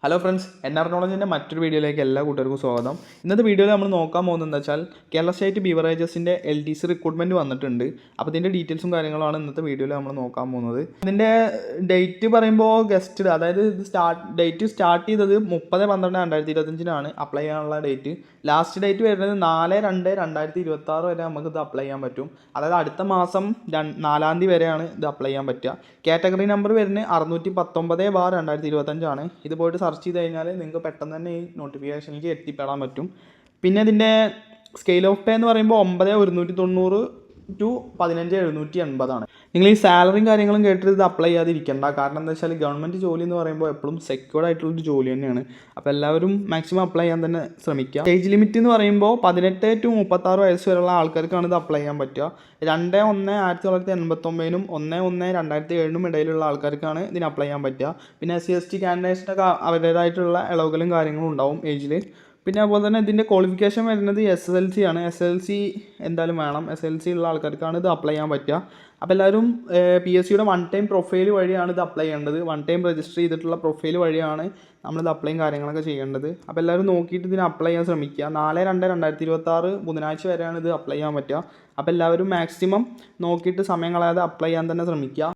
Hello friends, NR നോളജിൻ്റെ മറ്റൊരു വീഡിയോയിലേക്ക് എല്ലാ കൂട്ടുകാർക്കും സ്വാഗതം. ഇന്നത്തെ വീഡിയോയിൽ നമ്മൾ നോക്കാൻ പോകുന്നത് എന്താ വെച്ചാൽ കേരള സ്റ്റേറ്റ് ബീവറേജസിൻ്റെ LDC റിക്രൂട്ട്മെൻറ്റ് വന്നിട്ടുണ്ട്. അപ്പോൾ ഇതിൻ്റെ ഡീറ്റെയിൽസും കാര്യങ്ങളാണ് ഇന്നത്തെ വീഡിയോയിൽ നമ്മൾ നോക്കാൻ പോകുന്നത്. ഇതിൻ്റെ ഡേറ്റ് പറയുമ്പോൾ ഗസ്റ്റഡ്, അതായത് ഇത് ഡേറ്റ് സ്റ്റാർട്ട് ചെയ്തത് 30/12/2025 അപ്ലൈ ചെയ്യാനുള്ള ഡേറ്റ്. ലാസ്റ്റ് ഡേറ്റ് വരുന്നത് 4/2/2026 വരെ നമുക്ക് ഇത് അപ്ലൈ ചെയ്യാൻ പറ്റും. അതായത് അടുത്ത മാസം 4-ാം തീയതി വരെയാണ് ഇത് അപ്ലൈ ചെയ്യാൻ പറ്റുക. കാറ്റഗറി നമ്പർ വരുന്നത് 619/2025 ഇത് പോയിട്ട് സെർച്ച് ചെയ്ത് കഴിഞ്ഞാൽ നിങ്ങൾക്ക് പെട്ടെന്ന് തന്നെ ഈ നോട്ടിഫിക്കേഷനിലേക്ക് എത്തിപ്പെടാൻ പറ്റും. പിന്നെ ഇതിൻ്റെ സ്കെയിൽ ഓഫ് പേ എന്ന് പറയുമ്പോൾ 9,190 to 15,780 നിങ്ങൾ ഈ സാലറിയും കാര്യങ്ങളും കേട്ടിട്ട് ഇത് അപ്ലൈ ചെയ്യാതിരിക്കേണ്ട. കാരണം എന്താ വെച്ചാൽ ഗവൺമെൻറ് ജോലി എന്ന് പറയുമ്പോൾ എപ്പോഴും സെക്യൂർഡ് ആയിട്ടുള്ളൊരു ജോലി തന്നെയാണ്. അപ്പോൾ എല്ലാവരും മാക്സിമം അപ്ലൈ ചെയ്യാൻ തന്നെ ശ്രമിക്കുക. ഏജ് ലിമിറ്റ് എന്ന് പറയുമ്പോൾ 18 to 36 വയസ്സ് വരെയുള്ള ആൾക്കാർക്കാണ് ഇത് അപ്ലൈ ചെയ്യാൻ പറ്റുക. 2/1/1989 1/1/2007 ഇടയിലുള്ള ആൾക്കാർക്കാണ് ഇതിന് അപ്ലൈ ചെയ്യാൻ പറ്റുക. പിന്നെ SC/ST കാൻഡിഡേറ്റ്സിനൊക്കെ അവരുടേതായിട്ടുള്ള ഇളവുകളും കാര്യങ്ങളും ഉണ്ടാവും ഏജിൽ. പിന്നെ അതുപോലെ തന്നെ ഇതിൻ്റെ ക്വാളിഫിക്കേഷൻ വരുന്നത് SSLC ആണ്. SSLC എന്തായാലും വേണം. SSLC ഉള്ള ആൾക്കാർക്കാണ് ഇത് അപ്ലൈ ചെയ്യാൻ പറ്റുക. അപ്പോൾ എല്ലാവരും PSCയുടെ 1 ടൈം പ്രൊഫൈൽ വഴിയാണ് ഇത് അപ്ലൈ ചെയ്യേണ്ടത്. 1 ടൈം രജിസ്റ്റർ ചെയ്തിട്ടുള്ള പ്രൊഫൈൽ വഴിയാണ് നമ്മളിത് അപ്ലൈയും കാര്യങ്ങളൊക്കെ ചെയ്യേണ്ടത്. അപ്പോൾ എല്ലാവരും നോക്കിയിട്ട് ഇതിന് അപ്ലൈ ചെയ്യാൻ ശ്രമിക്കുക. 4/2/2026 ബുധനാഴ്ച വരെയാണ് ഇത് അപ്ലൈ ചെയ്യാൻ പറ്റുക. അപ്പോൾ എല്ലാവരും മാക്സിമം നോക്കിയിട്ട് സമയം കളയാതെ അപ്ലൈ ചെയ്യാൻ തന്നെ ശ്രമിക്കുക.